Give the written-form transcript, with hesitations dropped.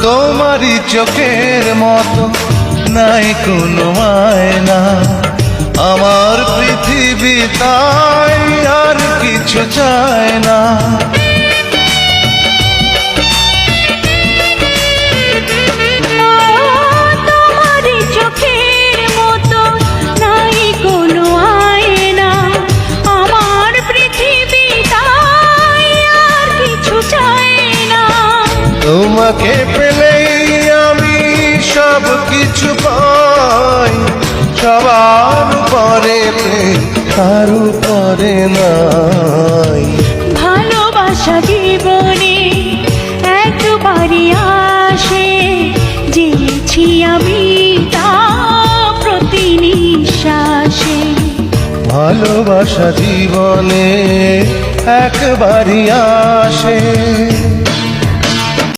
তোমারই চোখের মতো নাই কোনো আয়না, আমার পৃথিবী তাই আর কিছু চায় না। তোমারই চোখের মতো নাই কোনো আয়না, আমার পৃথিবী তাই আর কিছু চায় না। তোমাকে পেলেই আমি সব কিছু পাই, সবার পরে প্রেম কার উপরে নাই। ভালোবাসা জীবনে একবারই আসে, জেনেছি আমি তা প্রতি নিঃশ্বাসে। ভালোবাসা জীবনে একবারই আসে।